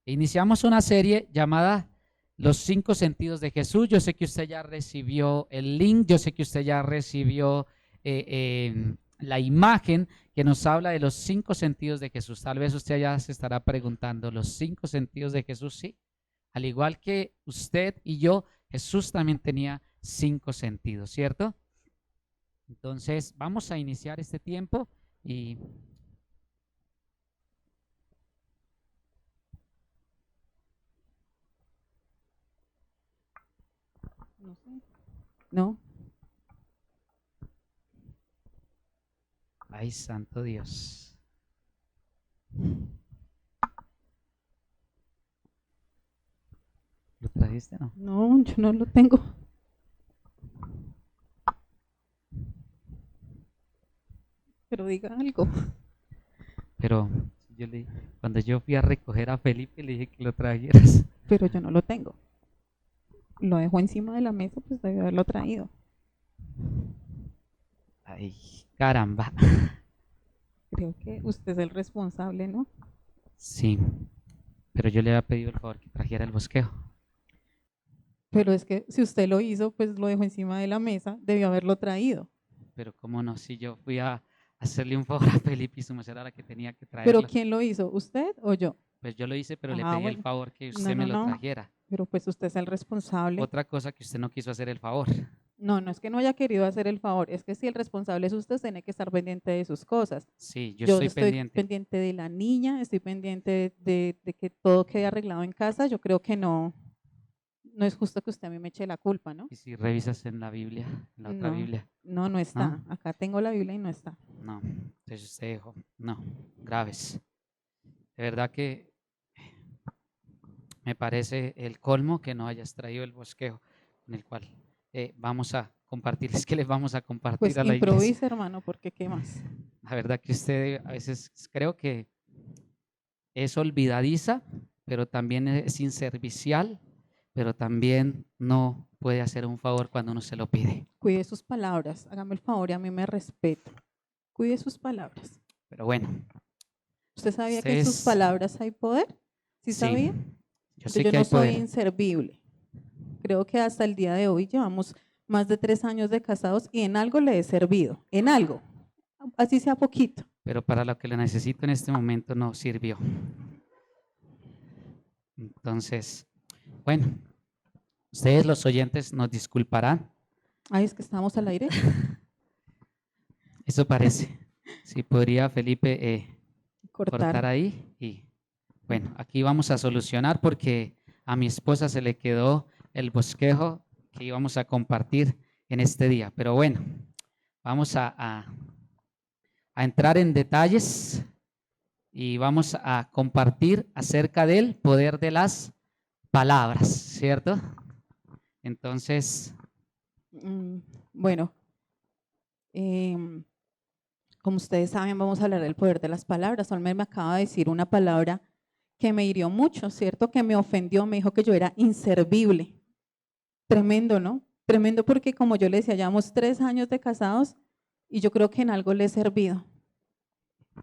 Iniciamos una serie llamada Los 5 sentidos de Jesús. Yo sé que usted ya recibió el link, yo sé que usted ya recibió la imagen que nos habla de los 5 sentidos de Jesús. Tal vez usted ya se estará preguntando, ¿los 5 sentidos de Jesús? Sí. Al igual que usted y yo, Jesús también tenía 5 sentidos, ¿cierto? Entonces, vamos a iniciar este tiempo y No sé. No, ay, santo Dios. ¿Lo trajiste, no? no, yo no lo tengo. Pero diga algo. Pero cuando yo fui a recoger a Felipe, le dije que lo trajeras. Pero yo no lo tengo. Lo dejó encima de la mesa, pues debe haberlo traído. Ay, caramba. Creo que usted es el responsable, ¿no? Sí, pero yo le había pedido el favor que trajera el bosquejo. Pero es que si usted lo hizo, pues lo dejó encima de la mesa, debió haberlo traído. Pero cómo no, si yo fui a hacerle un favor a Felipe y su merced era la que tenía que Pero traerlo. ¿quién lo hizo? ¿Usted o yo? Pues yo lo hice, pero le Ah, pedí el bueno. favor que No, usted me no, lo no. trajera. Pero pues usted es el responsable. Otra cosa que usted no quiso hacer el favor. No, no es que no haya querido hacer el favor, es que si el responsable es usted, tiene que estar pendiente de sus cosas. Sí, yo Yo estoy estoy pendiente. pendiente de la niña, estoy pendiente de que todo quede arreglado en casa. Yo creo que no, no es justo que usted a mí me eche la culpa, ¿no? Y si revisas en la Biblia, en la otra No, Biblia, no, no ¿no? está. Acá tengo la Biblia y no está. No. Entonces usted dijo, no, graves. De verdad que me parece el colmo que no hayas traído el bosquejo en el cual vamos a compartir. Es que les vamos a compartir Pues a la iglesia. improvise, hermano, porque ¿qué más? La verdad que usted a veces creo que es olvidadiza, pero también es inservicial, pero también no puede hacer un favor cuando uno se lo pide. Cuide sus palabras, hágame el favor y a mí me respeto. Cuide sus palabras. Pero bueno, ¿Usted sabía que en sus ustedes, palabras hay poder? ¿Sí sí, sabía? yo Entonces sé yo que no hay soy poder, inservible. Creo que hasta el día de hoy llevamos más de 3 años de casados y en algo le he servido, en algo, así sea poquito. pero para lo que le necesito en este momento no sirvió. Entonces, bueno, ustedes los oyentes nos disculparán. Ay, es que estamos al aire. Eso parece. Si podría Felipe cortar Cortar. ahí y bueno, aquí vamos a solucionar porque a mi esposa se le quedó el bosquejo que íbamos a compartir en este día. Pero bueno, vamos a entrar en detalles y vamos a compartir acerca del poder de las palabras, ¿cierto? Entonces, Bueno, como ustedes saben, vamos a hablar del poder de las palabras. Olmer me acaba de decir una palabra que me hirió mucho, ¿cierto? Que me ofendió, me dijo que yo era inservible. Tremendo, ¿no? Tremendo porque como yo le decía, llevamos 3 años de casados y yo creo que en algo le he servido.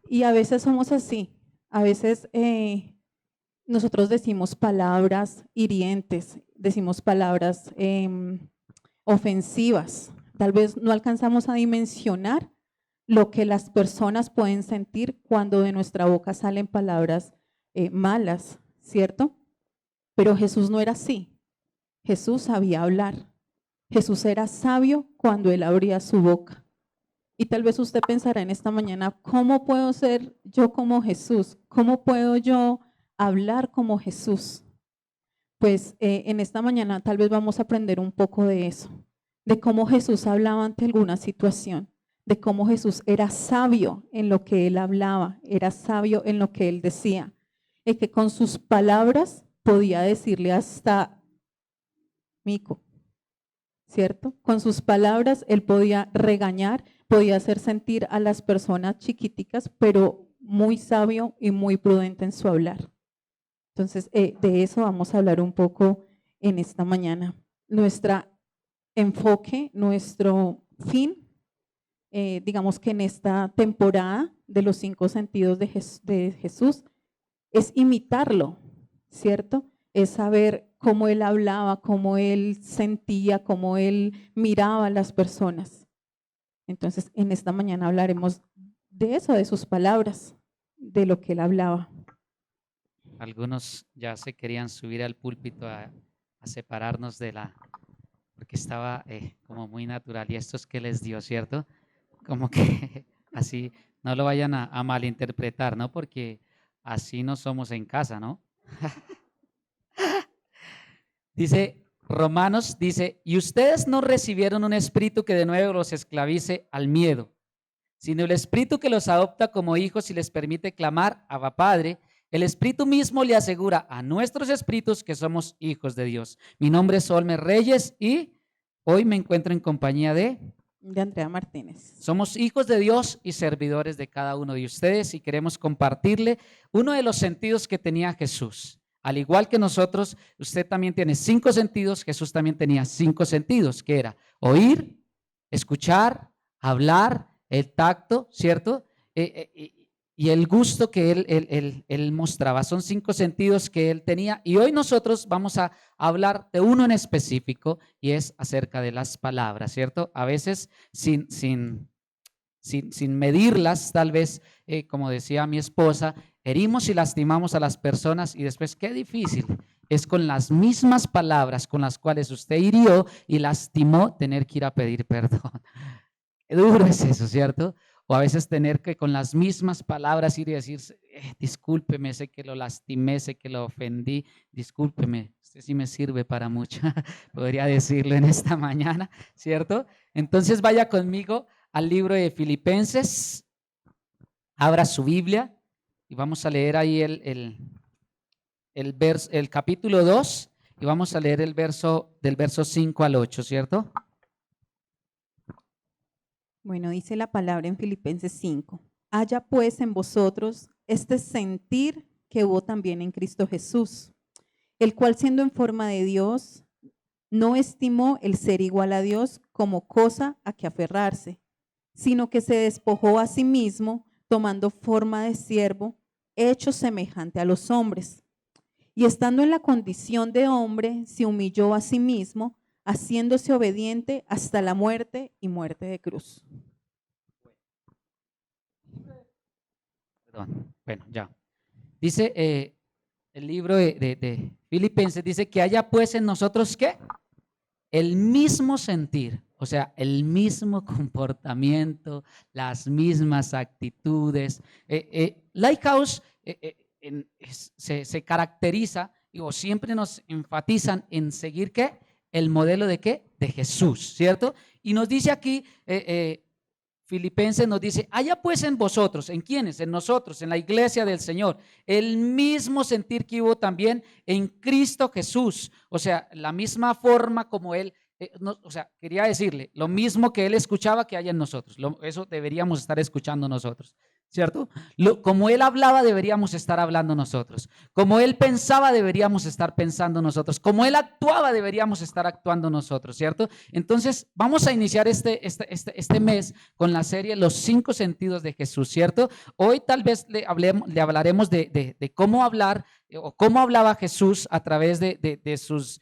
Y a veces somos así, a veces nosotros decimos palabras hirientes, decimos palabras ofensivas. Tal vez no alcanzamos a dimensionar lo que las personas pueden sentir cuando de nuestra boca salen palabras malas, ¿cierto? Pero Jesús no era así. Jesús sabía hablar. Jesús era sabio cuando él abría su boca. Y tal vez usted pensará en esta mañana, ¿cómo puedo ser yo como Jesús? ¿Cómo puedo yo hablar como Jesús? Pues en esta mañana tal vez vamos a aprender un poco de eso, de cómo Jesús hablaba ante alguna situación, de cómo Jesús era sabio en lo que él hablaba, era sabio en lo que él decía, y que con sus palabras podía decirle hasta mico, ¿cierto? Con sus palabras él podía regañar, podía hacer sentir a las personas chiquiticas, pero muy sabio y muy prudente en su hablar. Entonces, de eso vamos a hablar un poco en esta mañana. Nuestro enfoque, nuestro fin, digamos que en esta temporada de los 5 sentidos de Jesús, es imitarlo, ¿cierto? Es saber cómo Él hablaba, cómo Él sentía, cómo Él miraba a las personas. Entonces, en esta mañana hablaremos de eso, de sus palabras, de lo que Él hablaba. Algunos ya se querían subir al púlpito a separarnos porque estaba como muy natural. Y esto es que les dio, ¿cierto? Como que así, no lo vayan a malinterpretar, ¿no? Porque así no somos en casa, ¿no? Dice Romanos, dice, y ustedes no recibieron un espíritu que de nuevo los esclavice al miedo, sino el espíritu que los adopta como hijos y les permite clamar, Abba Padre. El espíritu mismo le asegura a nuestros espíritus que somos hijos de Dios. Mi nombre es Olmer Reyes y hoy me encuentro en compañía de Andrea Martínez. Somos hijos de Dios y servidores de cada uno de ustedes y queremos compartirle uno de los sentidos que tenía Jesús. Al igual que nosotros, usted también tiene 5 sentidos, Jesús también tenía 5 sentidos, que era oír, escuchar, hablar, el tacto, ¿cierto? Y el gusto que él mostraba. Son 5 sentidos que él tenía y hoy nosotros vamos a hablar de uno en específico y es acerca de las palabras, ¿cierto? A veces sin medirlas, tal vez, como decía mi esposa, herimos y lastimamos a las personas y después qué difícil es con las mismas palabras con las cuales usted hirió y lastimó tener que ir a pedir perdón. Qué duro es eso, ¿cierto? O a veces tener que con las mismas palabras ir y decir, discúlpeme, sé que lo lastimé, sé que lo ofendí, discúlpeme, usted sí me sirve para mucho, podría decirlo en esta mañana, ¿cierto? Entonces vaya conmigo al libro de Filipenses, abra su Biblia y vamos a leer ahí el capítulo 2 y vamos a leer el verso del verso 5 al 8, ¿cierto? Bueno, dice la palabra en Filipenses 5. Haya pues en vosotros este sentir que hubo también en Cristo Jesús, el cual siendo en forma de Dios, no estimó el ser igual a Dios como cosa a que aferrarse, sino que se despojó a sí mismo, tomando forma de siervo, hecho semejante a los hombres. Y estando en la condición de hombre, se humilló a sí mismo, haciéndose obediente hasta la muerte y muerte de cruz. Perdón, bueno, ya. Dice el libro de Filipenses, dice que haya pues en nosotros, ¿qué? El mismo sentir, o sea, el mismo comportamiento, las mismas actitudes. Lighthouse se caracteriza, o siempre nos enfatizan en seguir, ¿qué? El modelo de ¿qué? De Jesús, ¿cierto? Y nos dice aquí, Filipenses nos dice, haya pues en vosotros, ¿en quiénes? En nosotros, en la iglesia del Señor, el mismo sentir que hubo también en Cristo Jesús, o sea, la misma forma como Él, o sea, quería decirle, lo mismo que Él escuchaba que haya en nosotros, eso deberíamos estar escuchando nosotros, ¿cierto? Como Él hablaba deberíamos estar hablando nosotros, como Él pensaba deberíamos estar pensando nosotros, como Él actuaba deberíamos estar actuando nosotros, ¿cierto? Entonces vamos a iniciar este mes con la serie Los 5 sentidos de Jesús, ¿cierto? Hoy tal vez le hablaremos de cómo hablar o cómo hablaba Jesús a través de sus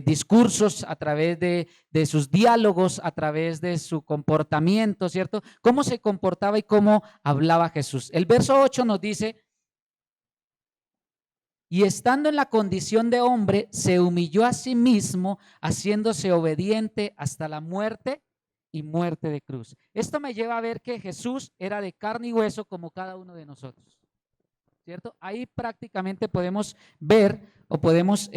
discursos, a través de sus diálogos, a través de su comportamiento, ¿cierto? Cómo se comportaba y cómo hablaba Jesús. El verso 8 nos dice, y estando en la condición de hombre, se humilló a sí mismo, haciéndose obediente hasta la muerte y muerte de cruz. Esto me lleva a ver que Jesús era de carne y hueso como cada uno de nosotros, ¿cierto? Ahí prácticamente podemos ver o podemos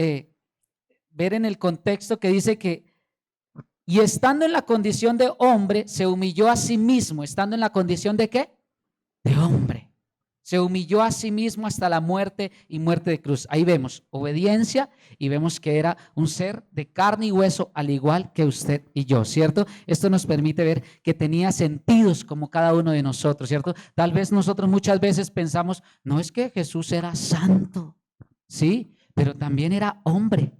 ver en el contexto que dice que y estando en la condición de hombre, se humilló a sí mismo. ¿Estando en la condición de qué? De hombre. Se humilló a sí mismo hasta la muerte y muerte de cruz. Ahí vemos obediencia y vemos que era un ser de carne y hueso al igual que usted y yo, ¿cierto? Esto nos permite ver que tenía sentidos como cada uno de nosotros, ¿cierto? Tal vez nosotros muchas veces pensamos, no es que Jesús era santo, ¿sí? Pero también era hombre.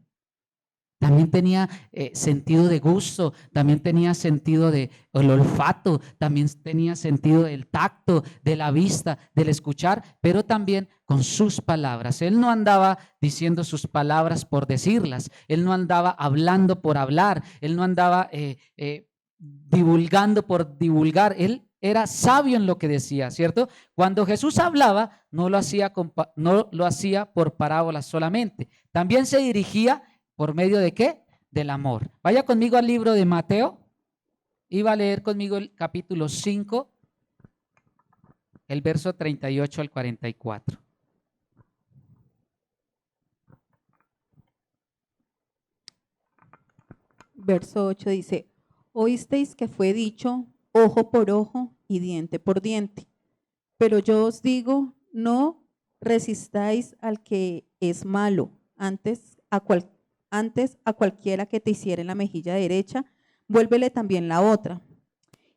También tenía sentido de gusto, también tenía sentido del olfato, también tenía sentido del tacto, de la vista, del escuchar, pero también con sus palabras. Él no andaba diciendo sus palabras por decirlas, él no andaba hablando por hablar, él no andaba divulgando por divulgar, él era sabio en lo que decía, ¿cierto? Cuando Jesús hablaba, no lo hacía por parábolas solamente, también se dirigía ¿por medio de qué? Del amor. Vaya conmigo al libro de Mateo y va a leer conmigo el capítulo 5, el verso 38 al 44. Verso 8 dice, oísteis que fue dicho ojo por ojo y diente por diente, pero yo os digo, no resistáis al que es malo, antes a cualquiera que te hiciere en la mejilla derecha, vuélvele también la otra.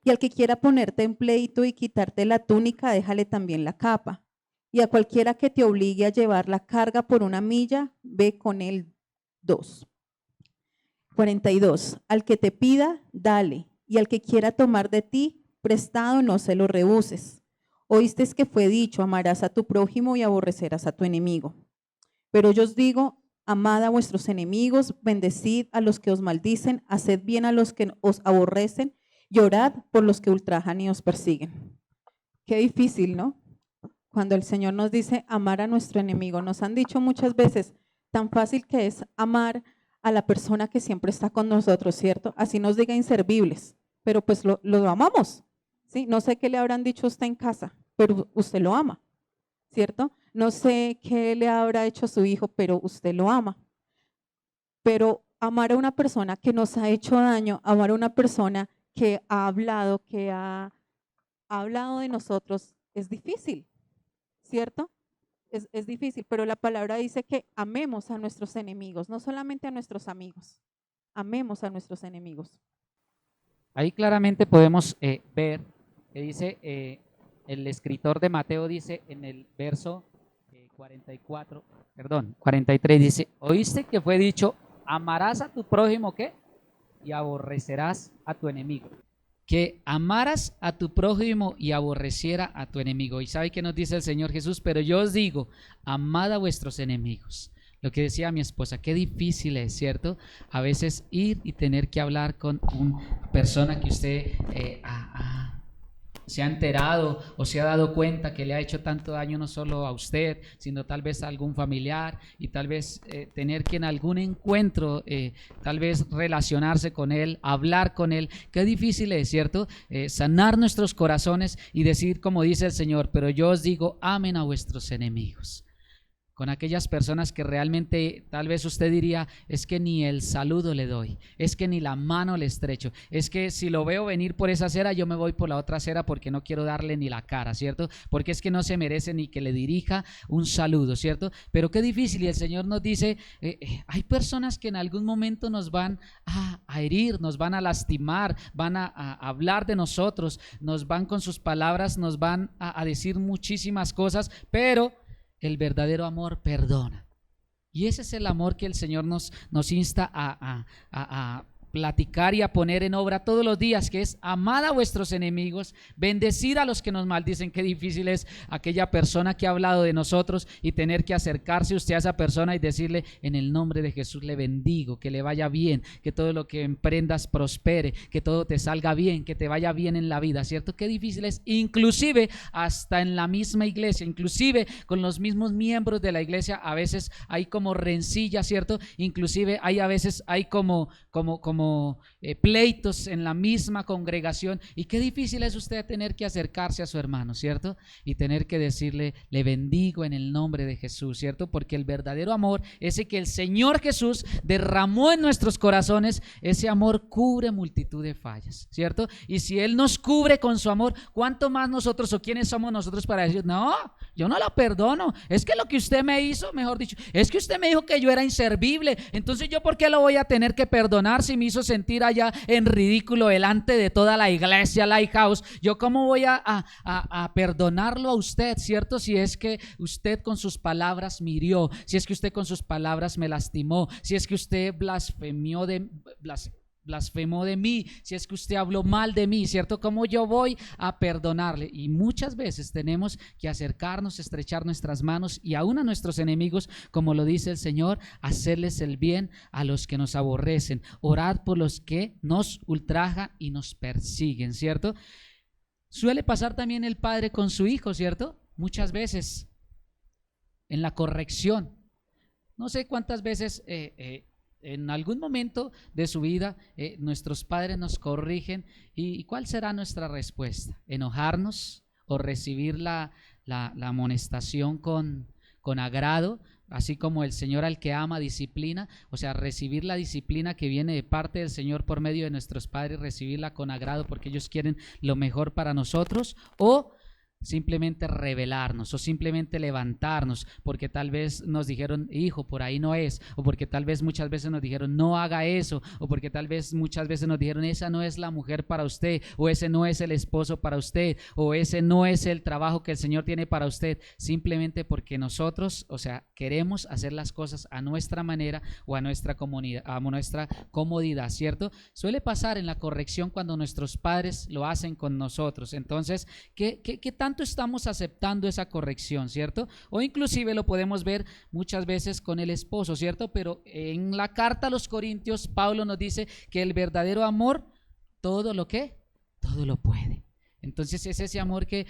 Y al que quiera ponerte en pleito y quitarte la túnica, déjale también la capa. Y a cualquiera que te obligue a llevar la carga por 1 milla, ve con él 2. 42. Al que te pida, dale. Y al que quiera tomar de ti prestado, no se lo rehuses. Oíste que fue dicho, amarás a tu prójimo y aborrecerás a tu enemigo. Pero yo os digo, amad a vuestros enemigos, bendecid a los que os maldicen, haced bien a los que os aborrecen y orad por los que ultrajan y os persiguen. Qué difícil, ¿no? Cuando el Señor nos dice amar a nuestro enemigo. Nos han dicho muchas veces, tan fácil que es amar a la persona que siempre está con nosotros, ¿cierto? Así nos diga inservibles, pero pues lo amamos, ¿sí? No sé qué le habrán dicho a usted en casa, pero usted lo ama, ¿cierto? No sé qué le habrá hecho a su hijo, pero usted lo ama. Pero amar a una persona que nos ha hecho daño, amar a una persona que ha hablado de nosotros, es difícil, ¿cierto? Es difícil, pero la palabra dice que amemos a nuestros enemigos, no solamente a nuestros amigos, amemos a nuestros enemigos. Ahí claramente podemos ver que dice, el escritor de Mateo dice en el verso 43 dice, oíste que fue dicho, amarás a tu prójimo, ¿qué? Y aborrecerás a tu enemigo. Que amaras a tu prójimo y aborreciera a tu enemigo. Y sabe que nos dice el Señor Jesús, pero yo os digo, amad a vuestros enemigos. Lo que decía mi esposa, qué difícil es, ¿cierto? A veces ir y tener que hablar con una persona que usted se ha enterado o se ha dado cuenta que le ha hecho tanto daño no solo a usted, sino tal vez a algún familiar, y tal vez tener que en algún encuentro tal vez relacionarse con él, hablar con él. Qué difícil es, ¿cierto? Sanar nuestros corazones y decir como dice el Señor, pero yo os digo, amen a vuestros enemigos. Con aquellas personas que realmente tal vez usted diría, es que ni el saludo le doy, es que ni la mano le estrecho, es que si lo veo venir por esa acera, yo me voy por la otra acera porque no quiero darle ni la cara, ¿cierto? Porque es que no se merece ni que le dirija un saludo, ¿cierto? Pero qué difícil, y el Señor nos dice, hay personas que en algún momento nos van a herir, nos van a lastimar, van a hablar de nosotros, nos van con sus palabras, nos van a decir muchísimas cosas, pero el verdadero amor perdona. Y ese es el amor que el Señor nos insta a platicar y a poner en obra todos los días, que es amad a vuestros enemigos, bendecir a los que nos maldicen. Qué difícil es aquella persona que ha hablado de nosotros y tener que acercarse usted a esa persona y decirle, en el nombre de Jesús le bendigo, que le vaya bien, que todo lo que emprendas prospere, que todo te salga bien, que te vaya bien en la vida, ¿cierto? Qué difícil es, inclusive hasta en la misma iglesia, inclusive con los mismos miembros de la iglesia, a veces hay como rencilla, ¿cierto? Inclusive a veces hay como pleitos en la misma congregación, y qué difícil es usted tener que acercarse a su hermano, ¿cierto? Y tener que decirle, le bendigo en el nombre de Jesús, ¿cierto? Porque el verdadero amor, ese que el Señor Jesús derramó en nuestros corazones, ese amor cubre multitud de fallas, ¿cierto? Y si Él nos cubre con su amor, ¿cuánto más nosotros, o quiénes somos nosotros para decir, no, yo no la perdono, es que lo que usted me hizo, mejor dicho, es que usted me dijo que yo era inservible, entonces yo ¿por qué lo voy a tener que perdonar si me hizo sentir allá en ridículo delante de toda la iglesia Lighthouse, yo cómo voy a perdonarlo a usted, ¿cierto? Si es que usted con sus palabras me hirió, si es que usted con sus palabras me lastimó, si es que usted blasfemó de mí, si es que usted habló mal de mí, ¿cierto? ¿Cómo yo voy a perdonarle? Y muchas veces tenemos que acercarnos, estrechar nuestras manos y aún a nuestros enemigos, como lo dice el Señor, hacerles el bien a los que nos aborrecen, orar por los que nos ultrajan y nos persiguen, ¿cierto? Suele pasar también el padre con su hijo, ¿cierto? Muchas veces en la corrección. No sé cuántas veces en algún momento de su vida nuestros padres nos corrigen y ¿cuál será nuestra respuesta? ¿Enojarnos o recibir la amonestación con agrado? Así como el Señor al que ama disciplina, o sea, recibir la disciplina que viene de parte del Señor por medio de nuestros padres, recibirla con agrado porque ellos quieren lo mejor para nosotros, o simplemente rebelarnos o simplemente levantarnos porque tal vez nos dijeron, hijo, por ahí no es, o porque tal vez muchas veces nos dijeron, no haga eso, o porque tal vez muchas veces nos dijeron, esa no es la mujer para usted, o ese no es el esposo para usted, o ese no es el trabajo que el Señor tiene para usted, simplemente porque nosotros, o sea, queremos hacer las cosas a nuestra manera o a nuestra comunidad, a nuestra comodidad, ¿cierto? Suele pasar en la corrección cuando nuestros padres lo hacen con nosotros. Entonces, ¿qué tanto estamos aceptando esa corrección, cierto? O inclusive lo podemos ver muchas veces con el esposo, cierto, pero en la carta a los Corintios Pablo nos dice que el verdadero amor todo lo puede. Entonces es ese amor que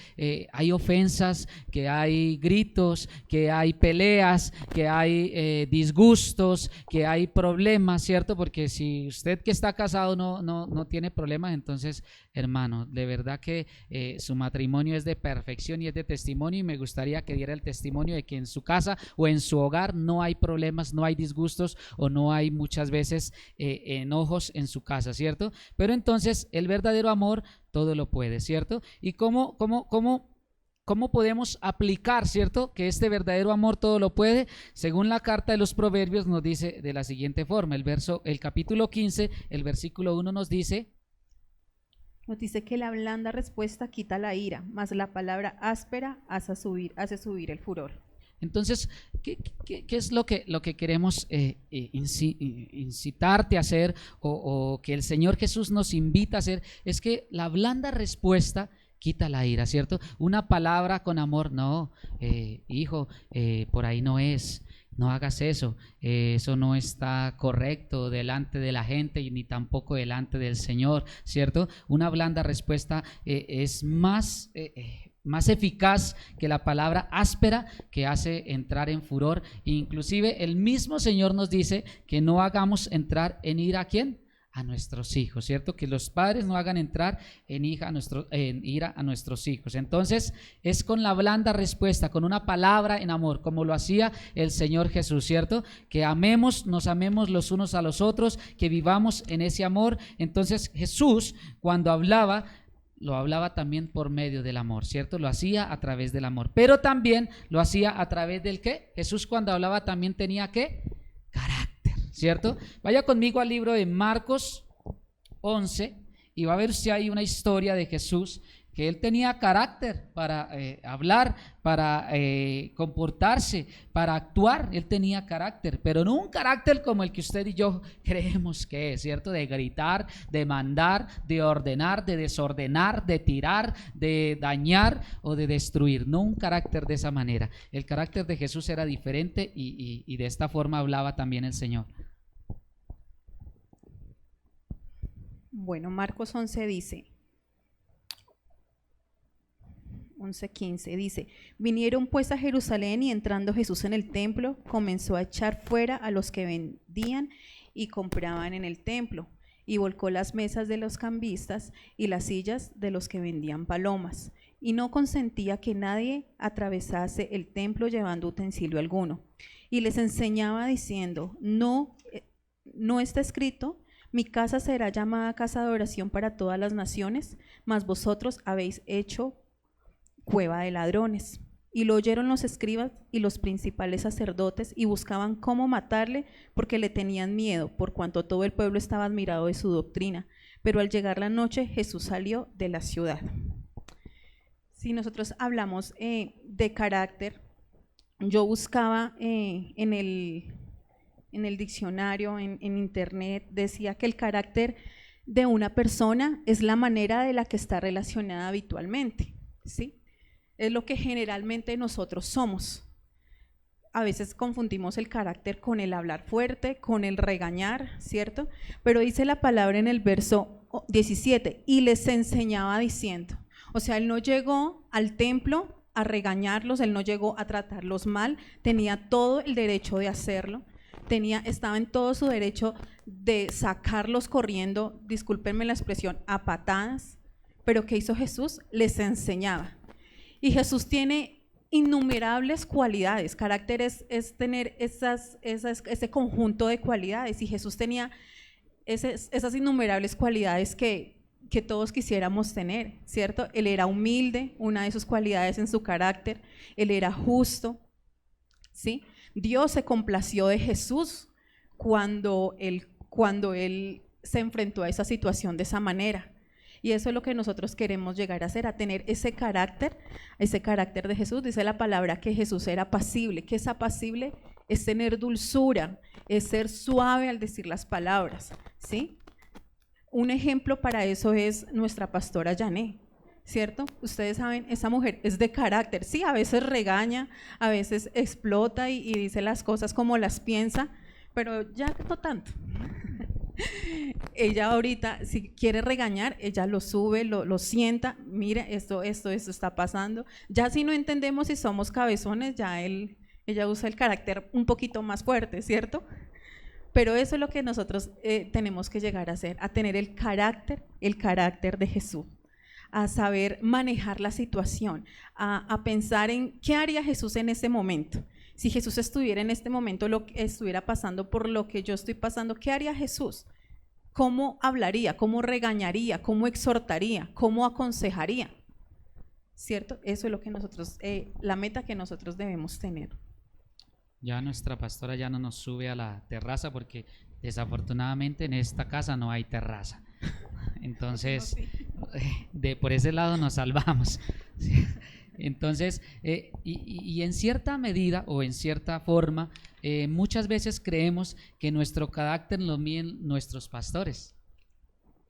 hay ofensas, que hay gritos, que hay peleas, que hay disgustos, que hay problemas, ¿cierto? Porque si usted que está casado no tiene problemas, entonces, hermano, de verdad que su matrimonio es de perfección y es de testimonio, y me gustaría que diera el testimonio de que en su casa o en su hogar no hay problemas, no hay disgustos o no hay muchas veces enojos en su casa, ¿cierto? Pero entonces el verdadero amor todo lo puede, ¿cierto? ¿Y cómo podemos aplicar, ¿cierto? Que este verdadero amor todo lo puede. Según la carta de los Proverbios nos dice de la siguiente forma, el capítulo 15, el versículo 1 nos dice que la blanda respuesta quita la ira, mas la palabra áspera hace subir el furor. Entonces, ¿qué es lo que queremos incitarte a hacer o que el Señor Jesús nos invita a hacer? Es que la blanda respuesta quita la ira, ¿cierto? Una palabra con amor, no, hijo, por ahí no es. No hagas eso, eso no está correcto delante de la gente y ni tampoco delante del Señor, ¿cierto? Una blanda respuesta es más eficaz que la palabra áspera que hace entrar en furor. Inclusive el mismo Señor nos dice que no hagamos entrar en ira ¿a quién? A nuestros hijos, ¿cierto? Que los padres no hagan entrar en ira a nuestros hijos. Entonces es con la blanda respuesta, con una palabra en amor, como lo hacía el Señor Jesús, ¿cierto? Que nos amemos los unos a los otros, que vivamos en ese amor. Entonces Jesús, cuando lo hablaba también por medio del amor, ¿cierto? Lo hacía a través del amor, pero también lo hacía a través del ¿qué? Jesús cuando hablaba también tenía ¿qué? Carácter, ¿cierto? Vaya conmigo al libro de Marcos 11 y va a ver si hay una historia de Jesús que él tenía carácter para hablar, para comportarse, para actuar. Él tenía carácter, pero no un carácter como el que usted y yo creemos que es, ¿cierto? De gritar, de mandar, de ordenar, de desordenar, de tirar, de dañar o de destruir. No un carácter de esa manera. El carácter de Jesús era diferente y de esta forma hablaba también el Señor. Bueno, Marcos 11 dice, 11:15 dice, vinieron pues a Jerusalén y entrando Jesús en el templo, comenzó a echar fuera a los que vendían y compraban en el templo, y volcó las mesas de los cambistas y las sillas de los que vendían palomas, y no consentía que nadie atravesase el templo llevando utensilio alguno. Y les enseñaba diciendo, no está escrito, mi casa será llamada casa de oración para todas las naciones, mas vosotros habéis hecho cueva de ladrones. Y lo oyeron los escribas y los principales sacerdotes y buscaban cómo matarle porque le tenían miedo, por cuanto todo el pueblo estaba admirado de su doctrina. Pero al llegar la noche, Jesús salió de la ciudad. Si nosotros hablamos de carácter, yo buscaba en el diccionario, en internet, decía que el carácter de una persona es la manera de la que está relacionada habitualmente, ¿sí? Es lo que generalmente nosotros somos. A veces confundimos el carácter con el hablar fuerte, con el regañar, ¿cierto? Pero dice la palabra en el verso 17, y les enseñaba diciendo. O sea, él no llegó al templo a regañarlos, él no llegó a tratarlos mal, tenía todo el derecho de hacerlo, estaba en todo su derecho de sacarlos corriendo, discúlpenme la expresión, a patadas, pero ¿qué hizo Jesús? Les enseñaba. Y Jesús tiene innumerables cualidades. Carácter es tener ese conjunto de cualidades, y Jesús tenía esas innumerables cualidades que todos quisiéramos tener, ¿cierto? Él era humilde, una de sus cualidades en su carácter. Él era justo, ¿sí? Dios se complació de Jesús cuando él se enfrentó a esa situación de esa manera. Y eso es lo que nosotros queremos llegar a hacer, a tener ese carácter de Jesús. Dice la palabra que Jesús era apacible. ¿Qué es apacible? Es tener dulzura, es ser suave al decir las palabras, ¿sí? Un ejemplo para eso es nuestra pastora Yané, ¿cierto? Ustedes saben, esa mujer es de carácter, sí, a veces regaña, a veces explota y dice las cosas como las piensa, pero ya no tanto. Ella ahorita, si quiere regañar, ella lo sube, lo sienta, mire, esto está pasando. Ya si no entendemos, si somos cabezones, ella usa el carácter un poquito más fuerte, ¿cierto? Pero eso es lo que nosotros tenemos que llegar a hacer, a tener el carácter de Jesús, a saber manejar la situación, a pensar en qué haría Jesús en ese momento. Si Jesús estuviera en este momento, estuviera pasando por lo que yo estoy pasando, ¿qué haría Jesús? ¿Cómo hablaría? ¿Cómo regañaría? ¿Cómo exhortaría? ¿Cómo aconsejaría? ¿Cierto? Eso es lo que nosotros, la meta que nosotros debemos tener. Ya nuestra pastora ya no nos sube a la terraza porque desafortunadamente en esta casa no hay terraza. Entonces, por ese lado nos salvamos. Entonces, y en cierta medida o en cierta forma, muchas veces creemos que nuestro carácter lo miden nuestros pastores.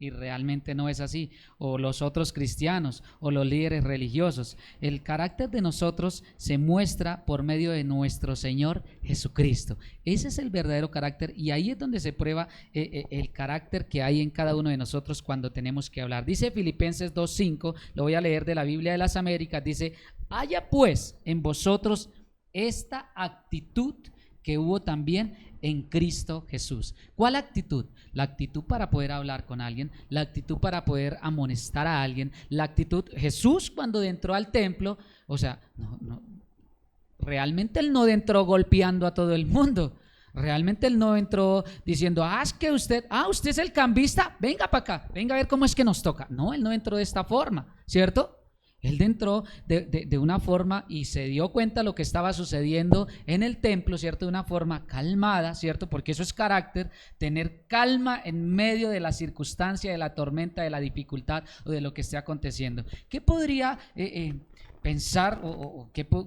Y realmente no es así, o los otros cristianos, o los líderes religiosos. El carácter de nosotros se muestra por medio de nuestro Señor Jesucristo. Ese es el verdadero carácter, y ahí es donde se prueba el carácter que hay en cada uno de nosotros cuando tenemos que hablar. Dice Filipenses 2:5, lo voy a leer de la Biblia de las Américas, dice: haya pues en vosotros esta actitud que hubo también en Cristo Jesús. ¿Cuál actitud? La actitud para poder hablar con alguien, la actitud para poder amonestar a alguien, la actitud. Jesús cuando entró al templo, o sea, realmente él no entró golpeando a todo el mundo. Realmente él no entró diciendo: es que usted es el cambista, venga para acá, venga a ver cómo es que nos toca. No, él no entró de esta forma, ¿cierto? Él entró de una forma y se dio cuenta de lo que estaba sucediendo en el templo, ¿cierto? De una forma calmada, ¿cierto? Porque eso es carácter, tener calma en medio de la circunstancia, de la tormenta, de la dificultad o de lo que esté aconteciendo. ¿Qué podría pensar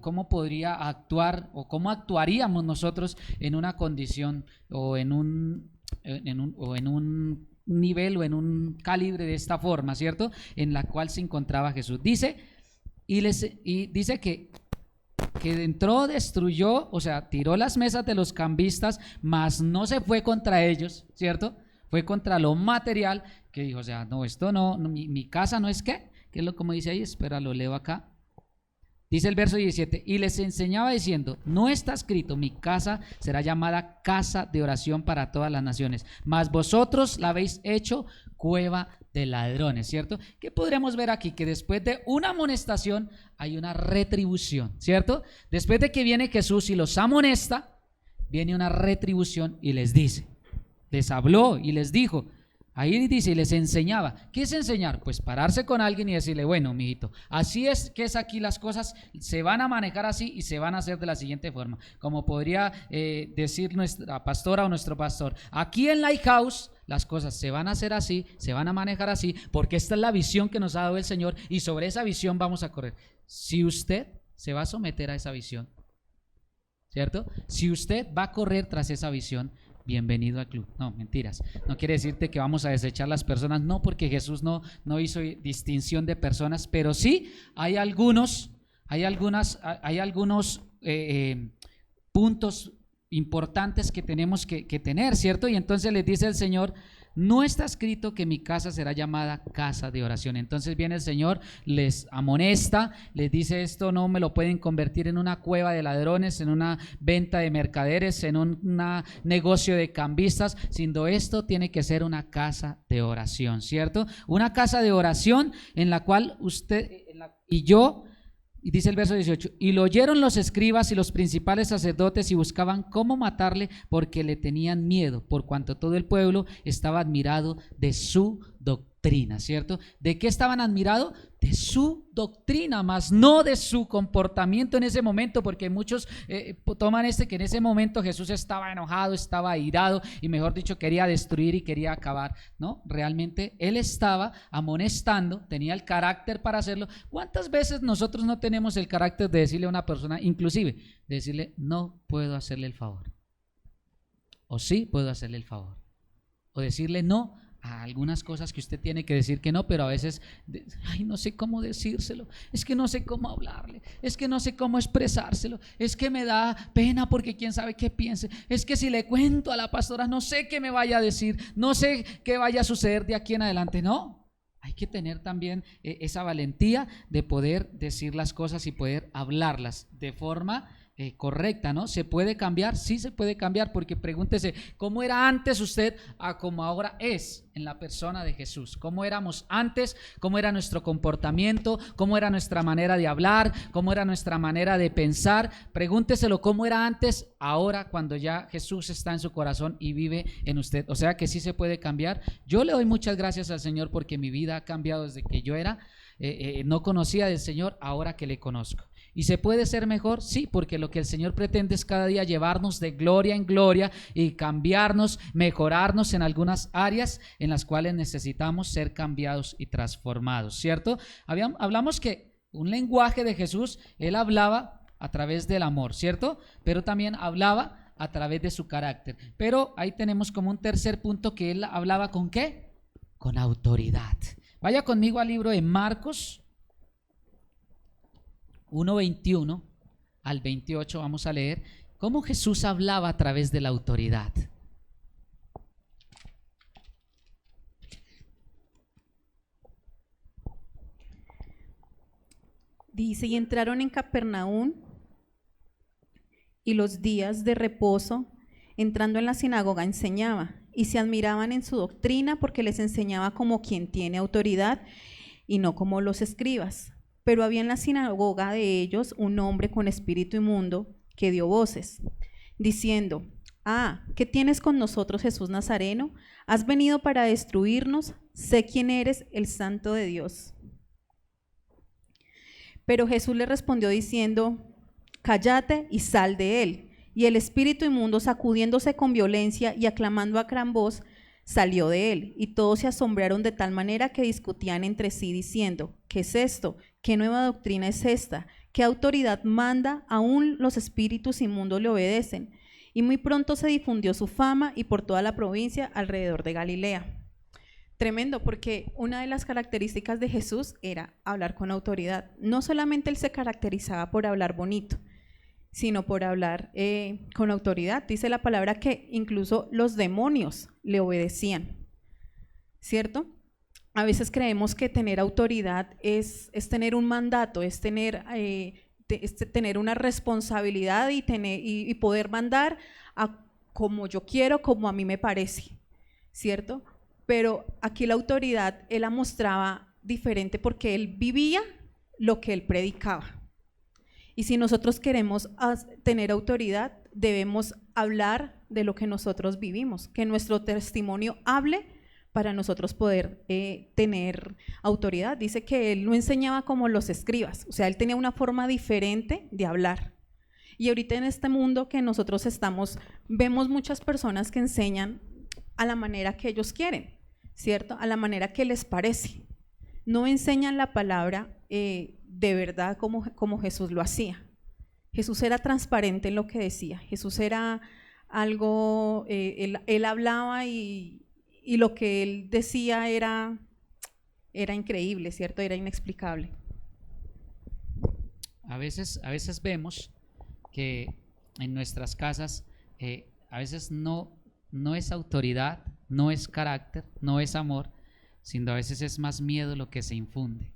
cómo podría actuar o cómo actuaríamos nosotros en una condición o en un nivel o en un calibre de esta forma, ¿cierto? En la cual se encontraba Jesús. Dice que entró, destruyó, o sea, tiró las mesas de los cambistas, mas no se fue contra ellos, ¿cierto? Fue contra lo material, que dijo, o sea, no, esto no mi casa no es ¿qué? ¿Qué es lo como dice ahí? Espera, lo leo acá. Dice el verso 17, y les enseñaba diciendo: no está escrito, mi casa será llamada casa de oración para todas las naciones, mas vosotros la habéis hecho cueva de ladrones, ¿cierto? ¿Qué podríamos ver aquí? Que después de una amonestación hay una retribución, ¿cierto? Después de que viene Jesús y los amonesta, viene una retribución y les dice, les habló y les dijo: Ahí dice, y les enseñaba. ¿Qué es enseñar? Pues pararse con alguien y decirle, bueno, mijito, así es que es aquí las cosas, se van a manejar así y se van a hacer de la siguiente forma. Como podría decir nuestra pastora o nuestro pastor, aquí en Lighthouse las cosas se van a hacer así, se van a manejar así, porque esta es la visión que nos ha dado el Señor y sobre esa visión vamos a correr. Si usted se va a someter a esa visión, ¿cierto? Si usted va a correr tras esa visión, bienvenido al club. No, mentiras. No quiere decirte que vamos a desechar las personas, no, porque Jesús no hizo distinción de personas, pero sí hay algunos puntos importantes que tenemos que tener, ¿cierto? Y entonces les dice el Señor, no está escrito que mi casa será llamada casa de oración. Entonces viene el Señor, les amonesta, les dice esto no me lo pueden convertir en una cueva de ladrones, en una venta de mercaderes, en un negocio de cambistas, sino esto tiene que ser una casa de oración, ¿cierto? Una casa de oración en la cual usted y yo. Y dice el verso 18, y lo oyeron los escribas y los principales sacerdotes y buscaban cómo matarle porque le tenían miedo, por cuanto todo el pueblo estaba admirado de su doctrina, ¿cierto? ¿De qué estaban admirados? De su doctrina, más no de su comportamiento en ese momento, porque muchos toman que en ese momento Jesús estaba enojado, estaba airado y mejor dicho quería destruir y quería acabar, ¿no? Realmente Él estaba amonestando, tenía el carácter para hacerlo. ¿Cuántas veces nosotros no tenemos el carácter de decirle a una persona, inclusive, de decirle, no puedo hacerle el favor? O sí puedo hacerle el favor. O decirle no a algunas cosas que usted tiene que decir que no, pero a veces, ay, no sé cómo decírselo, es que no sé cómo hablarle, es que no sé cómo expresárselo, es que me da pena porque quién sabe qué piense, es que si le cuento a la pastora no sé qué me vaya a decir, no sé qué vaya a suceder de aquí en adelante. No, hay que tener también esa valentía de poder decir las cosas y poder hablarlas de forma correcta, ¿no? ¿Se puede cambiar? Sí se puede cambiar, porque pregúntese, ¿cómo era antes usted a como ahora es en la persona de Jesús? ¿Cómo éramos antes? ¿Cómo era nuestro comportamiento? ¿Cómo era nuestra manera de hablar? ¿Cómo era nuestra manera de pensar? Pregúnteselo, ¿cómo era antes? Ahora, cuando ya Jesús está en su corazón y vive en usted. O sea que sí se puede cambiar. Yo le doy muchas gracias al Señor porque mi vida ha cambiado desde que yo no conocía del Señor, ahora que le conozco. ¿Y se puede ser mejor? Sí, porque lo que el Señor pretende es cada día llevarnos de gloria en gloria y cambiarnos, mejorarnos en algunas áreas en las cuales necesitamos ser cambiados y transformados, ¿cierto? Hablamos que un lenguaje de Jesús, Él hablaba a través del amor, ¿cierto? Pero también hablaba a través de su carácter. Pero ahí tenemos como un tercer punto que Él hablaba ¿con qué? Con autoridad. Vaya conmigo al libro de Marcos 1:21 al 28, vamos a leer cómo Jesús hablaba a través de la autoridad. Dice, y entraron en Capernaum, y los días de reposo, entrando en la sinagoga, enseñaba, y se admiraban en su doctrina, porque les enseñaba como quien tiene autoridad, y no como los escribas. Pero había en la sinagoga de ellos un hombre con espíritu inmundo que dio voces, diciendo, ¿qué tienes con nosotros, Jesús Nazareno? ¿Has venido para destruirnos? Sé quién eres, el Santo de Dios. Pero Jesús le respondió diciendo, cállate y sal de él. Y el espíritu inmundo, sacudiéndose con violencia y aclamando a gran voz, salió de él, y todos se asombraron de tal manera que discutían entre sí diciendo, ¿qué es esto? ¿Qué nueva doctrina es esta? ¿Qué autoridad manda? Aún los espíritus inmundos le obedecen. Y muy pronto se difundió su fama y por toda la provincia alrededor de Galilea. Tremendo, porque una de las características de Jesús era hablar con autoridad. No solamente él se caracterizaba por hablar bonito, sino por hablar con autoridad. Dice la palabra que incluso los demonios le obedecían, ¿cierto? A veces creemos que tener autoridad es tener un mandato, es tener una responsabilidad y poder mandar a como yo quiero, como a mí me parece, ¿cierto? Pero aquí la autoridad él la mostraba diferente porque él vivía lo que él predicaba. Y si nosotros queremos tener autoridad, debemos hablar de lo que nosotros vivimos, que nuestro testimonio hable para nosotros poder tener autoridad. Dice que él no enseñaba como los escribas, o sea, él tenía una forma diferente de hablar. Y ahorita en este mundo que nosotros estamos, vemos muchas personas que enseñan a la manera que ellos quieren, ¿cierto? A la manera que les parece. No enseñan la palabra de verdad como Jesús lo hacía. Jesús era transparente en lo que decía. Jesús era algo, él hablaba y lo que él decía era increíble, ¿cierto? Era inexplicable. A veces vemos que en nuestras casas a veces no es autoridad, no es carácter, no es amor, sino a veces es más miedo lo que se infunde.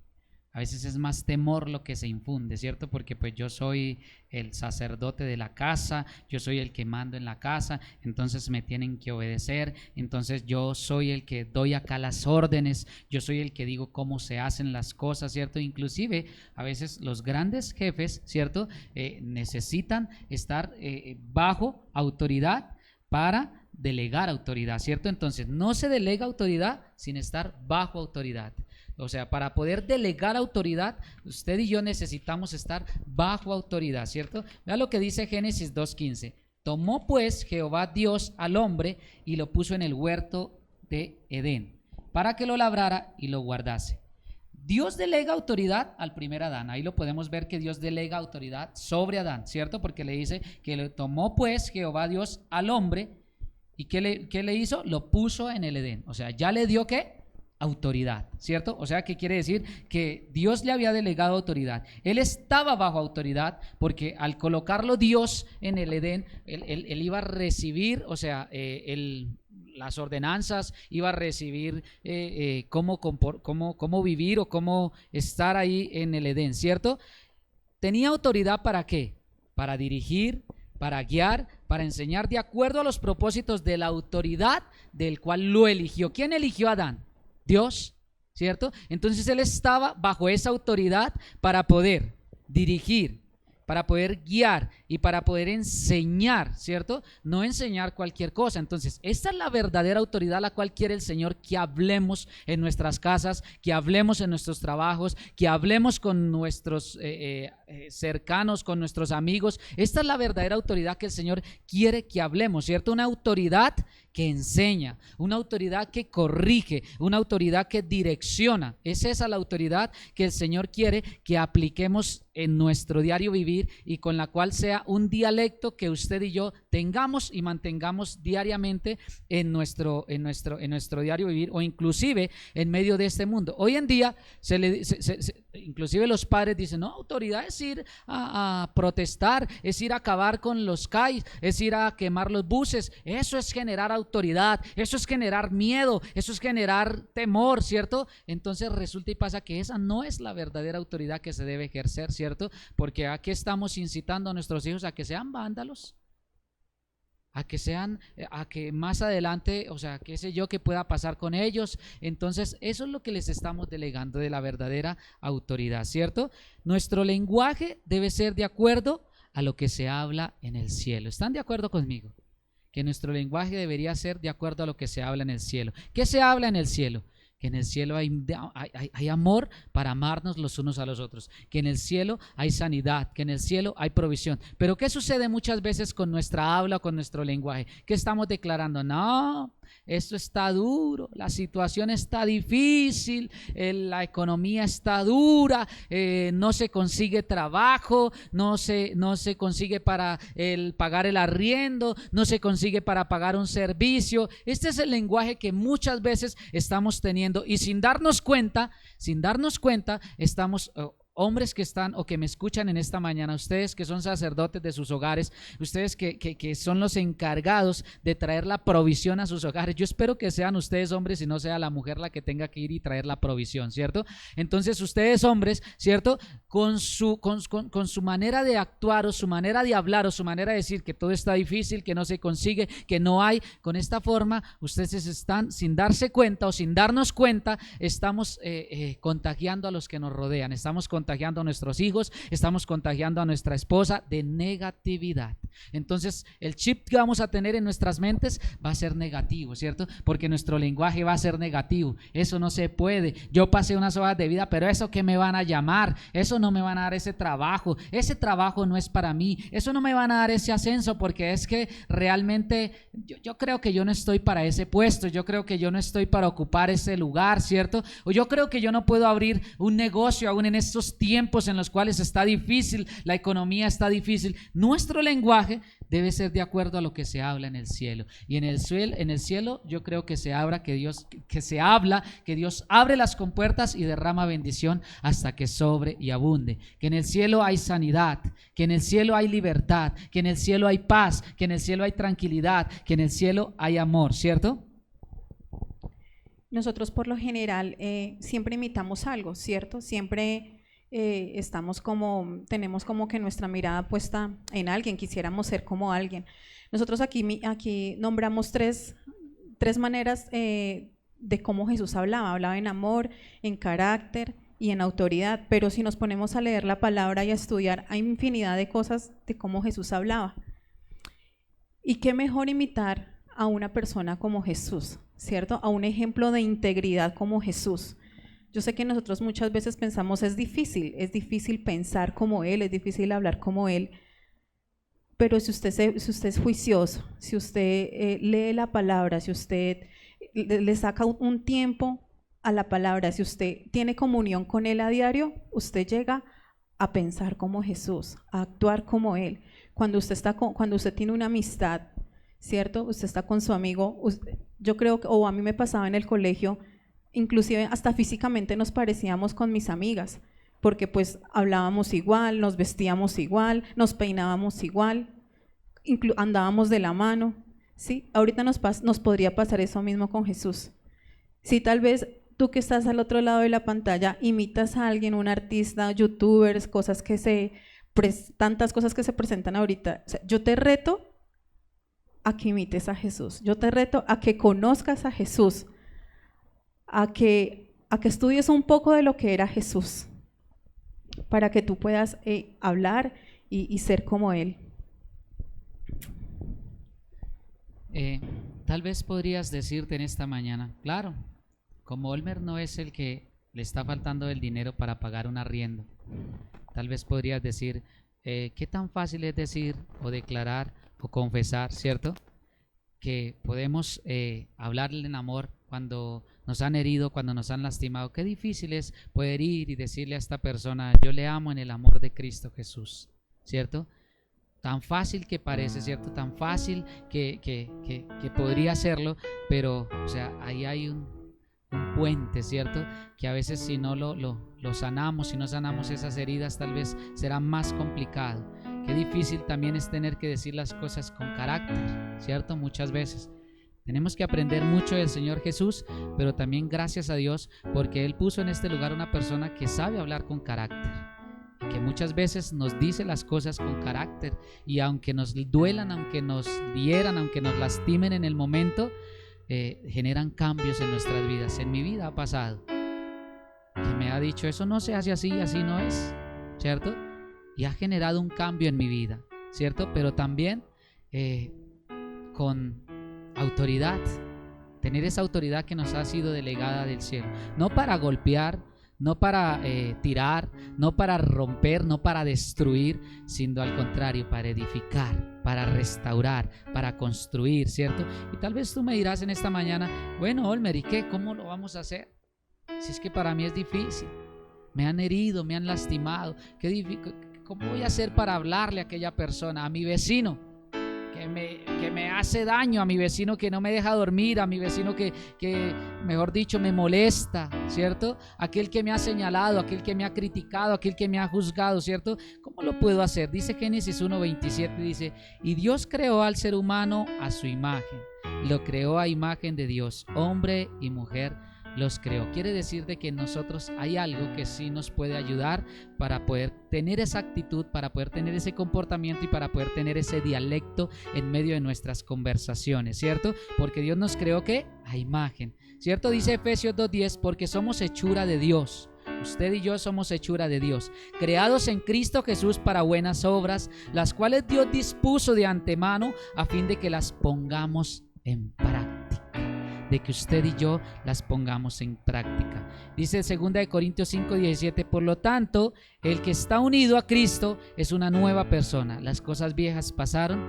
A veces es más temor lo que se infunde, ¿cierto? Porque pues yo soy el sacerdote de la casa, yo soy el que mando en la casa, entonces me tienen que obedecer, entonces yo soy el que doy acá las órdenes, yo soy el que digo cómo se hacen las cosas, ¿cierto? Inclusive a veces los grandes jefes, ¿cierto? Necesitan estar bajo autoridad para delegar autoridad, ¿cierto? Entonces no se delega autoridad sin estar bajo autoridad. O sea, para poder delegar autoridad, usted y yo necesitamos estar bajo autoridad, ¿cierto? Vea lo que dice Génesis 2:15. Tomó pues Jehová Dios al hombre y lo puso en el huerto de Edén, para que lo labrara y lo guardase. Dios delega autoridad al primer Adán. Ahí lo podemos ver que Dios delega autoridad sobre Adán, ¿cierto? Porque le dice que le tomó pues Jehová Dios al hombre y ¿qué le hizo? Lo puso en el Edén. O sea, ya le dio ¿qué? Autoridad, ¿cierto? O sea, ¿qué quiere decir? Que Dios le había delegado autoridad. Él estaba bajo autoridad porque al colocarlo Dios en el Edén, él iba a recibir, o sea, las ordenanzas, iba a recibir cómo vivir o cómo estar ahí en el Edén, ¿cierto? ¿Tenía autoridad para qué? Para dirigir, para guiar, para enseñar de acuerdo a los propósitos de la autoridad del cual lo eligió. ¿Quién eligió a Adán? Dios, ¿cierto? Entonces él estaba bajo esa autoridad para poder dirigir, para poder guiar y para poder enseñar, ¿cierto? No enseñar cualquier cosa. Entonces, esta es la verdadera autoridad a la cual quiere el Señor que hablemos en nuestras casas, que hablemos en nuestros trabajos, que hablemos con nuestros cercanos, con nuestros amigos. Esta es la verdadera autoridad que el Señor quiere que hablemos, ¿cierto? Una autoridad que enseña, una autoridad que corrige, una autoridad que direcciona. Es esa la autoridad que el Señor quiere que apliquemos en nuestro diario vivir y con la cual sea un dialecto que usted y yo tengamos y mantengamos diariamente en nuestro diario vivir o inclusive en medio de este mundo. Hoy en día inclusive los padres dicen, no, autoridad es ir a protestar, es ir a acabar con los CAIs, es ir a quemar los buses. Eso es generar autoridad, eso es generar miedo, eso es generar temor, ¿cierto? Entonces resulta y pasa que esa no es la verdadera autoridad que se debe ejercer, ¿cierto? Porque aquí estamos incitando a nuestros hijos a que sean vándalos, a que más adelante, o sea, qué sé yo, qué pueda pasar con ellos. Entonces eso es lo que les estamos delegando de la verdadera autoridad, ¿cierto? Nuestro lenguaje debe ser de acuerdo a lo que se habla en el cielo. ¿Están de acuerdo conmigo? Que nuestro lenguaje debería ser de acuerdo a lo que se habla en el cielo. ¿Qué se habla en el cielo? Que en el cielo hay amor para amarnos los unos a los otros, que en el cielo hay sanidad, que en el cielo hay provisión. Pero ¿qué sucede muchas veces con nuestra habla o con nuestro lenguaje? ¿Qué estamos declarando? No, esto está duro, la situación está difícil, la economía está dura, no se consigue trabajo, no se consigue para pagar el arriendo, no se consigue para pagar un servicio. Este es el lenguaje que muchas veces estamos teniendo y sin darnos cuenta estamos... hombres que están o que me escuchan en esta mañana, ustedes que son sacerdotes de sus hogares, ustedes que son los encargados de traer la provisión a sus hogares, yo espero que sean ustedes hombres y no sea la mujer la que tenga que ir y traer la provisión, ¿cierto? Entonces ustedes hombres, ¿cierto? Con su manera de actuar o su manera de hablar o su manera de decir que todo está difícil, que no se consigue, que no hay, con esta forma ustedes están sin darse cuenta o sin darnos cuenta, estamos contagiando a los que nos rodean, estamos contagiando a nuestros hijos, estamos contagiando a nuestra esposa de negatividad. Entonces el chip que vamos a tener en nuestras mentes va a ser negativo, ¿cierto? Porque nuestro lenguaje va a ser negativo. Eso no se puede. Yo pasé unas horas de vida, pero eso que me van a llamar, eso no me van a dar ese trabajo no es para mí, eso no me van a dar ese ascenso porque es que realmente yo creo que yo no estoy para ese puesto, yo creo que yo no estoy para ocupar ese lugar, ¿cierto? O yo creo que yo no puedo abrir un negocio aún en estos tiempos en los cuales está difícil, la economía está difícil. Nuestro lenguaje debe ser de acuerdo a lo que se habla en el cielo. Y en el cielo yo creo que se habla que Dios abre las compuertas y derrama bendición hasta que sobre y abunde. Que en el cielo hay sanidad, que en el cielo hay libertad, que en el cielo hay paz, que en el cielo hay tranquilidad, que en el cielo hay amor, ¿cierto? Nosotros por lo general siempre imitamos algo, ¿cierto? Siempre tenemos como que nuestra mirada puesta en alguien, quisiéramos ser como alguien. Nosotros aquí nombramos tres maneras de cómo Jesús hablaba en amor, en carácter y en autoridad, pero si nos ponemos a leer la palabra y a estudiar, hay infinidad de cosas de cómo Jesús hablaba. Y qué mejor imitar a una persona como Jesús, ¿cierto? A un ejemplo de integridad como Jesús. Yo sé que nosotros muchas veces pensamos es difícil pensar como Él, es difícil hablar como Él, pero si usted es juicioso, si usted lee la palabra, si usted le saca un tiempo a la palabra, si usted tiene comunión con Él a diario, usted llega a pensar como Jesús, a actuar como Él. Cuando usted tiene una amistad, ¿cierto? Usted está con su amigo, yo creo que, o a mí me pasaba en el colegio, inclusive hasta físicamente nos parecíamos con mis amigas, porque pues hablábamos igual, nos vestíamos igual, nos peinábamos igual, andábamos de la mano, ¿sí? Ahorita nos podría pasar eso mismo con Jesús. Si tal vez tú que estás al otro lado de la pantalla imitas a alguien, un artista, youtubers, tantas cosas que se presentan ahorita, o sea, yo te reto a que imites a Jesús, yo te reto a que conozcas a Jesús, a que estudies un poco de lo que era Jesús, para que tú puedas hablar y ser como Él. Tal vez podrías decirte en esta mañana, claro, como Olmer no es el que le está faltando el dinero para pagar un arriendo, tal vez podrías decir, ¿qué tan fácil es decir o declarar o confesar, ¿cierto? Que podemos hablarle en amor cuando nos han herido, cuando nos han lastimado. Qué difícil es poder ir y decirle a esta persona, yo le amo en el amor de Cristo Jesús, ¿cierto? Tan fácil que parece, ¿cierto? Tan fácil que podría hacerlo, pero, o sea, ahí hay un puente, ¿cierto? Que a veces si no lo sanamos, si no sanamos esas heridas, tal vez será más complicado. Qué difícil también es tener que decir las cosas con carácter, ¿cierto? Muchas veces. Tenemos que aprender mucho del Señor Jesús, pero también gracias a Dios porque Él puso en este lugar una persona que sabe hablar con carácter, que muchas veces nos dice las cosas con carácter y aunque nos duelan, aunque nos hieran, aunque nos lastimen en el momento, generan cambios en nuestras vidas. En mi vida ha pasado que me ha dicho, eso no se hace así, así no es, ¿cierto? Y ha generado un cambio en mi vida, ¿cierto? Pero también con autoridad, tener esa autoridad que nos ha sido delegada del cielo, no para golpear, no para tirar, no para romper, no para destruir, sino al contrario, para edificar, para restaurar, para construir, ¿cierto? Y tal vez tú me dirás en esta mañana, bueno, Olmer, ¿y qué? ¿Cómo lo vamos a hacer? Si es que para mí es difícil, me han herido, me han lastimado, ¿cómo voy a hacer para hablarle a aquella persona, a mi vecino? Que me hace daño, a mi vecino que no me deja dormir, a mi vecino que mejor dicho me molesta, ¿cierto? Aquel que me ha señalado, aquel que me ha criticado, aquel que me ha juzgado, ¿cierto? ¿Cómo lo puedo hacer? Dice Génesis 1:27, dice, y Dios creó al ser humano a su imagen, lo creó a imagen de Dios, hombre y mujer los creó. Quiere decir de que en nosotros hay algo que sí nos puede ayudar para poder tener esa actitud, para poder tener ese comportamiento y para poder tener ese dialecto en medio de nuestras conversaciones, ¿cierto? Porque Dios nos creó ¿qué? A imagen, ¿cierto? Dice Efesios 2:10, porque somos hechura de Dios. Usted y yo somos hechura de Dios, creados en Cristo Jesús para buenas obras, las cuales Dios dispuso de antemano a fin de que las pongamos en práctica, de que usted y yo las pongamos en práctica. Dice 2 Corintios 5:17, por lo tanto, el que está unido a Cristo es una nueva persona. Las cosas viejas pasaron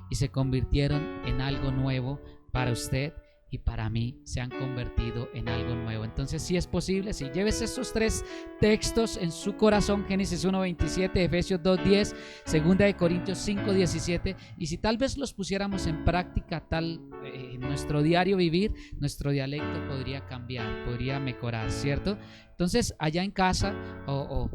y se convirtieron en algo nuevo para usted y para mí, se han convertido en algo nuevo. Entonces, si es posible, si lleves estos 3 textos en su corazón, Génesis 1:27, Efesios 2:10, 2 Corintios 5:17, y si tal vez los pusiéramos en práctica en nuestro diario vivir, nuestro dialecto podría cambiar, podría mejorar, ¿cierto? Entonces, allá en casa o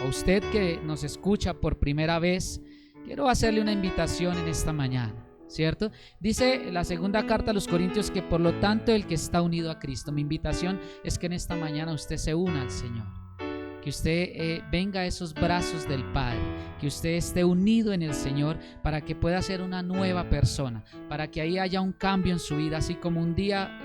usted que nos escucha por primera vez, quiero hacerle una invitación en esta mañana, ¿cierto? Dice la segunda carta a los Corintios que por lo tanto el que está unido a Cristo. Mi invitación es que en esta mañana usted se una al Señor, que usted venga a esos brazos del Padre, que usted esté unido en el Señor para que pueda ser una nueva persona, para que ahí haya un cambio en su vida, así como un día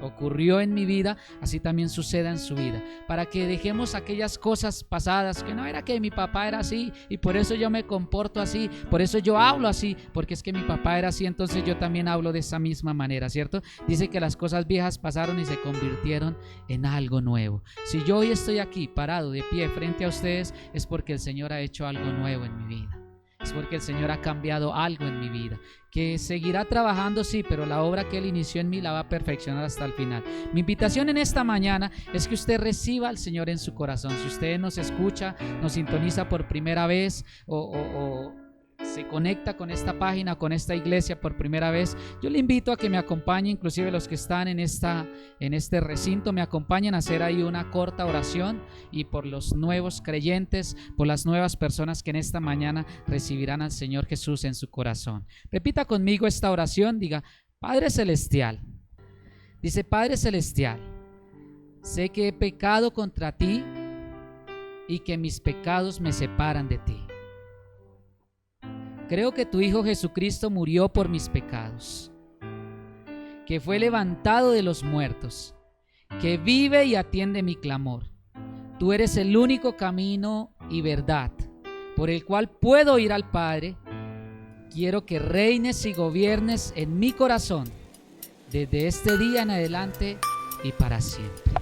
ocurrió en mi vida, así también suceda en su vida, para que dejemos aquellas cosas pasadas, que no era que mi papá era así y por eso yo me comporto así, por eso yo hablo así, porque es que mi papá era así, entonces yo también hablo de esa misma manera, ¿cierto? Dice que las cosas viejas pasaron y se convirtieron en algo nuevo. Si yo hoy estoy aquí parado de pie frente a ustedes, es porque el Señor ha hecho algo nuevo en mi vida, es porque el Señor ha cambiado algo en mi vida, que seguirá trabajando, sí, pero la obra que Él inició en mí la va a perfeccionar hasta el final. Mi invitación en esta mañana es que usted reciba al Señor en su corazón. Si usted nos escucha, nos sintoniza por primera vez o se conecta con esta página, con esta iglesia por primera vez, yo le invito a que me acompañe, inclusive los que están en este recinto, me acompañen a hacer ahí una corta oración, y por los nuevos creyentes, por las nuevas personas que en esta mañana recibirán al Señor Jesús en su corazón. Repita conmigo esta oración, diga: Padre Celestial. Dice: Padre Celestial, sé que he pecado contra ti y que mis pecados me separan de ti. Creo que tu Hijo Jesucristo murió por mis pecados, que fue levantado de los muertos, que vive y atiende mi clamor. Tú eres el único camino y verdad por el cual puedo ir al Padre. Quiero que reines y gobiernes en mi corazón desde este día en adelante y para siempre.